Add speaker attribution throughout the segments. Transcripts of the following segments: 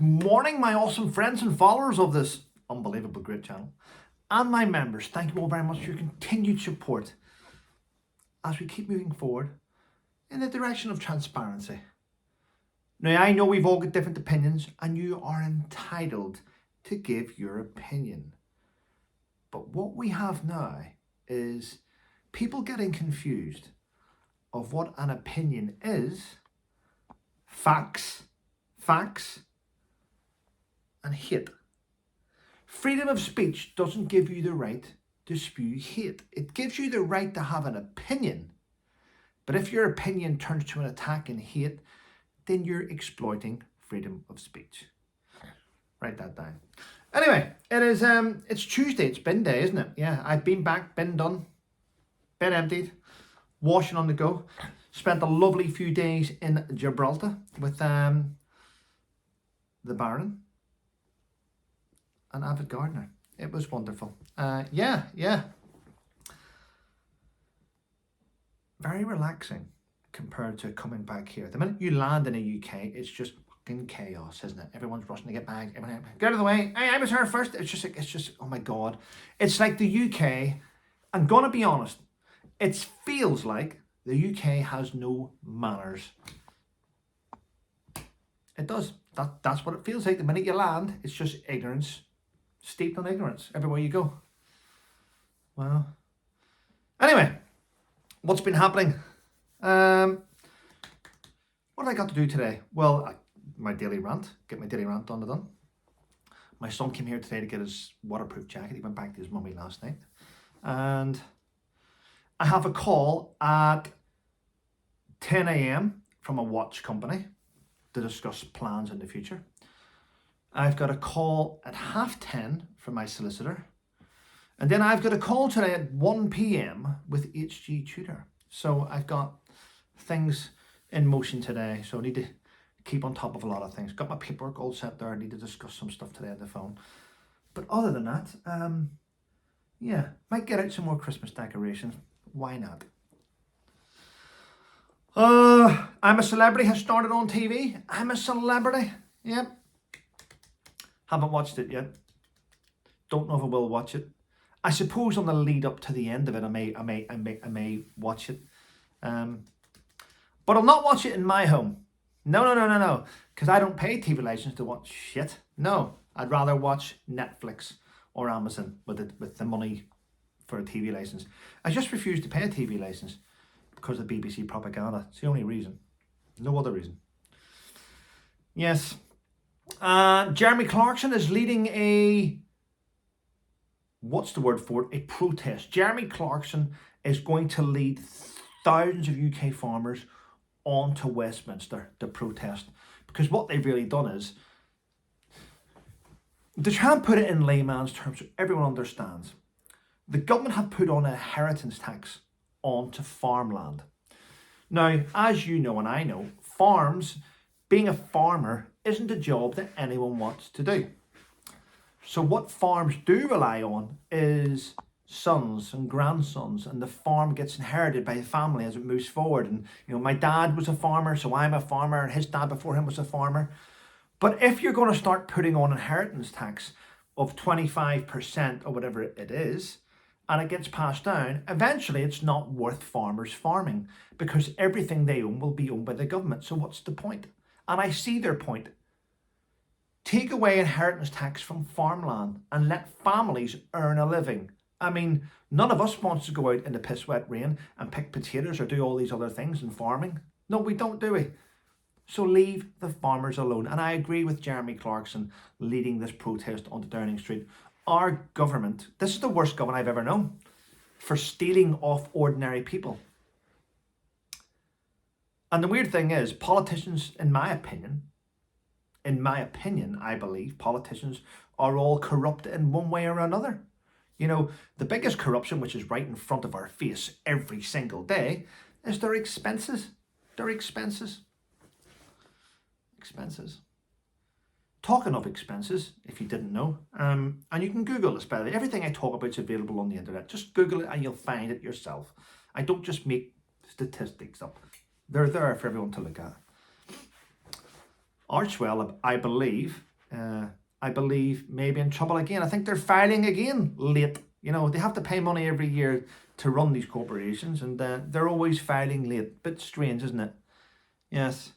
Speaker 1: morning, my awesome friends and followers of this unbelievable great channel, and my members. Thank you all very much for your continued support as we keep moving forward in the direction of transparency. Now, I know we've all got different opinions, and you are entitled to give your opinion. But what we have now is people getting confused of what an opinion is, facts, and hate. Freedom of speech doesn't give you the right to spew hate. It gives you the right to have an opinion. But if your opinion turns to an attack and hate, then you're exploiting freedom of speech. Write that down. Anyway, it's Tuesday, it's bin day, isn't it? Yeah, I've been back, bin done, bin emptied, washing on the go. Spent a lovely few days in Gibraltar with the Baron, an avid gardener. It was wonderful. Yeah. Very relaxing compared to coming back here. The minute you land in the UK, it's just fucking chaos, isn't it? Everyone's rushing to get back. Everyone, get out of the way. Hey, I was here first. It's just, oh my God. It's like the UK, I'm gonna be honest, it feels like the UK has no manners. It does. That's what it feels like. The minute you land, it's just ignorance, steeped in ignorance everywhere you go. Well, anyway, what's been happening? What have I got to do today? Well, get my daily rant done. My son came here today to get his waterproof jacket. He went back to his mummy last night. And I have a call at 10 a.m. from a watch company to discuss plans in the future. I've got a call at 10:30 from my solicitor. And then I've got a call today at 1 p.m. with HG Tutor. So I've got things in motion today. So I need to keep on top of a lot of things. Got my paperwork all set there. I need to discuss some stuff today on the phone. But other than that, yeah, might get out some more Christmas decorations. Why not? I'm a Celebrity has started on TV. I'm a Celebrity. Yep. Haven't watched it yet. Don't know if I will watch it. I suppose on the lead up to the end of it, I may watch it. But I'll not watch it in my home. No. Because I don't pay TV license to watch shit. No, I'd rather watch Netflix or Amazon with the money for a TV license. I just refuse to pay a TV license because of BBC propaganda. It's the only reason. No other reason. Yes. Jeremy Clarkson is leading a... What's the word for it? A protest. Jeremy Clarkson is going to lead thousands of UK farmers onto Westminster to protest. Because what they've really done is, to try and put it in layman's terms so everyone understands, the government have put on a inheritance tax onto farmland. Now, as you know and I know, being a farmer isn't a job that anyone wants to do. So what farms do rely on is sons and grandsons, and the farm gets inherited by the family as it moves forward. And my dad was a farmer, so I'm a farmer, and his dad before him was a farmer. But if you're going to start putting on inheritance tax of 25% or whatever it is, and it gets passed down, eventually it's not worth farmers farming because everything they own will be owned by the government. So what's the point? And I see their point. Take away inheritance tax from farmland and let families earn a living. I mean, none of us wants to go out in the piss wet rain and pick potatoes or do all these other things in farming. No, we don't, do we? So leave the farmers alone. And I agree with Jeremy Clarkson leading this protest onto Downing Street. Our government, this is the worst government I've ever known, for stealing off ordinary people. And the weird thing is, politicians, in my opinion, I believe politicians are all corrupt in one way or another. The biggest corruption, which is right in front of our face every single day, is their expenses. Talking of expenses, if you didn't know, and you can Google this, by the way. Everything I talk about is available on the internet. Just Google it and you'll find it yourself. I don't just make statistics up. They're there for everyone to look at. Archwell, I believe, I believe, may be in trouble again. I think they're filing again late. You know, they have to pay money every year to run these corporations, and they're always filing late. Bit strange, isn't it? Yes.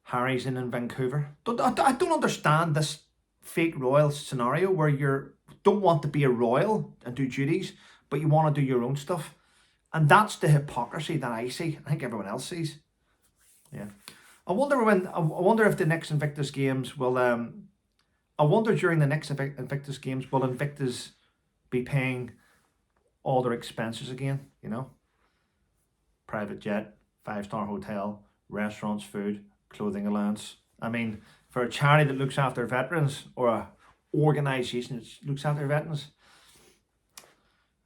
Speaker 1: Harry's in Vancouver. I don't understand this fake royal scenario where you don't want to be a royal and do duties, but you want to do your own stuff. And that's the hypocrisy that I see. I think everyone else sees. Yeah. I wonder if the next Invictus games will I wonder during the next Invictus games will Invictus be paying all their expenses again, you know? Private jet, 5-star hotel, restaurants, food, clothing allowance. I mean, for a charity that looks after veterans, or a organisation that looks after veterans,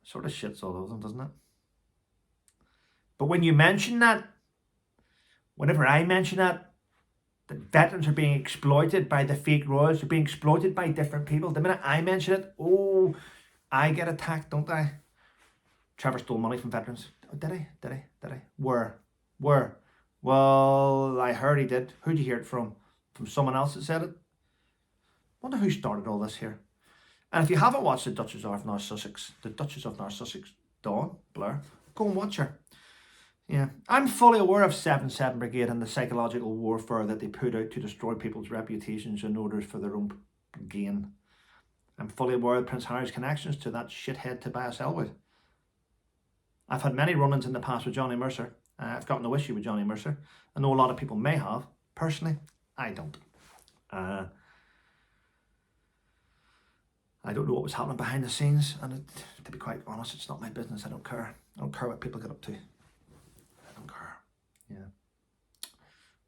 Speaker 1: sort of shits all over them, doesn't it? But when you mention that, whenever I mention that veterans are being exploited by the fake royals, they're being exploited by different people, the minute I mention it, oh, I get attacked, don't I? Trevor stole money from veterans. Oh, did I? Where? Well, I heard he did. Who'd you hear it from? From someone else that said it? Wonder who started all this here. And if you haven't watched the Duchess of North Sussex, Dawn Blair, go and watch her. Yeah, I'm fully aware of 7-7 Brigade and the psychological warfare that they put out to destroy people's reputations in order for their own gain. I'm fully aware of Prince Harry's connections to that shithead Tobias Elwood. I've had many run-ins in the past with Johnny Mercer. I've got no issue with Johnny Mercer. I know a lot of people may have. Personally, I don't. I don't know what was happening behind the scenes, and to be quite honest, it's not my business. I don't care. I don't care what people get up to. I don't care. Yeah.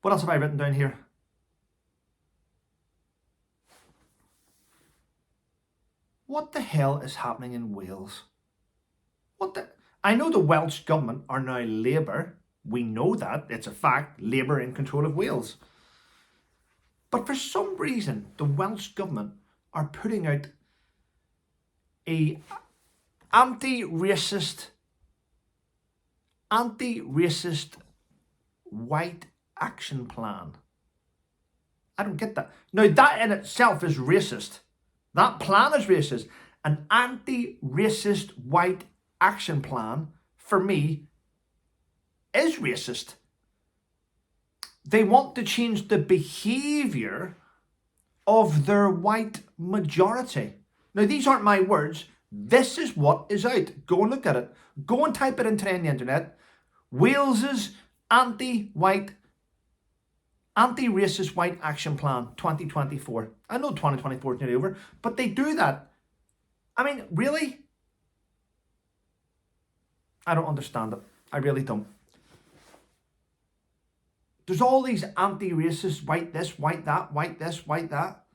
Speaker 1: What else have I written down here? What the hell is happening in Wales? I know the Welsh government are now Labour. We know that. It's a fact. Labour in control of Wales. But for some reason, the Welsh government are putting out a anti-racist white action plan. I don't get that. Now, that in itself is racist. That plan is racist. An anti-racist white action plan, for me, is racist. They want to change the behaviour of their white majority. Now, these aren't my words. This is what is out. Go and look at it. Go and type it into the internet. Wales's anti-racist white action plan 2024. I know 2024 is nearly over, but they do that. I mean, really? I don't understand it. I really don't. There's all these anti-racist, white this, white that, white this, white that.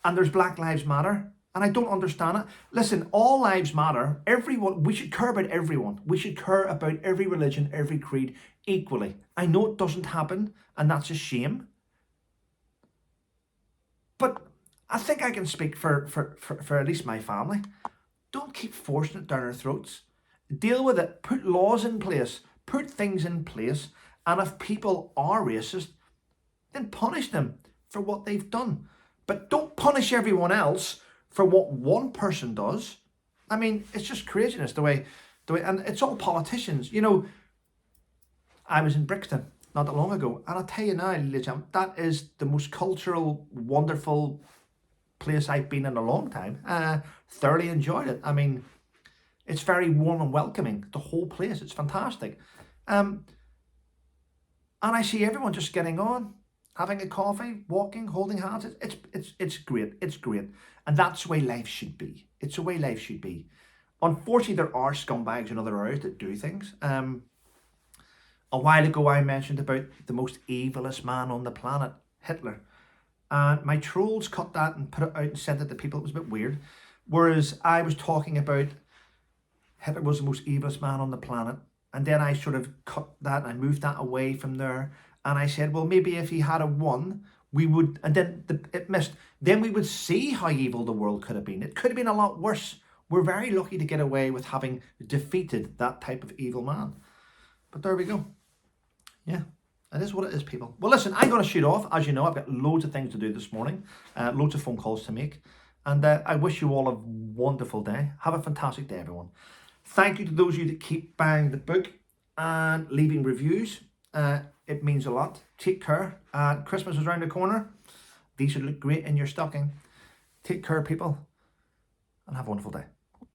Speaker 1: And there's Black Lives Matter. And I don't understand it. Listen, all lives matter. Everyone, we should care about everyone. We should care about every religion, every creed equally. I know it doesn't happen, and that's a shame. But I think I can speak for at least my family. Don't keep forcing it down our throats. Deal with it. Put laws in place. Put things in place. And if people are racist, then punish them for what they've done. But don't punish everyone else for what one person does. I mean, it's just craziness the way, and it's all politicians. You know, I was in Brixton not that long ago, and I'll tell you now, ladies and gentlemen, that is the most cultural, wonderful place I've been in a long time. Thoroughly enjoyed it. I mean, it's very warm and welcoming. The whole place, it's fantastic. And I see everyone just getting on, having a coffee, walking, holding hands. It's great. It's great. And that's the way life should be. It's the way life should be. Unfortunately, there are scumbags in other areas that do things. A while ago, I mentioned about the most evilest man on the planet, Hitler. And my trolls cut that and put it out and sent it to people. It was a bit weird. Whereas I was talking about Hitler was the most evilest man on the planet. And then I sort of cut that and I moved that away from there. And I said, well, maybe if he had a won, we would, and then it missed. Then we would see how evil the world could have been. It could have been a lot worse. We're very lucky to get away with having defeated that type of evil man. But there we go. Yeah. It is what it is, people. Well, listen, I'm going to shoot off. As you know, I've got loads of things to do this morning, loads of phone calls to make. And I wish you all a wonderful day. Have a fantastic day, everyone. Thank you to those of you that keep buying the book and leaving reviews. It means a lot. Take care. Christmas is around the corner. These should look great in your stocking. Take care, people, and have a wonderful day.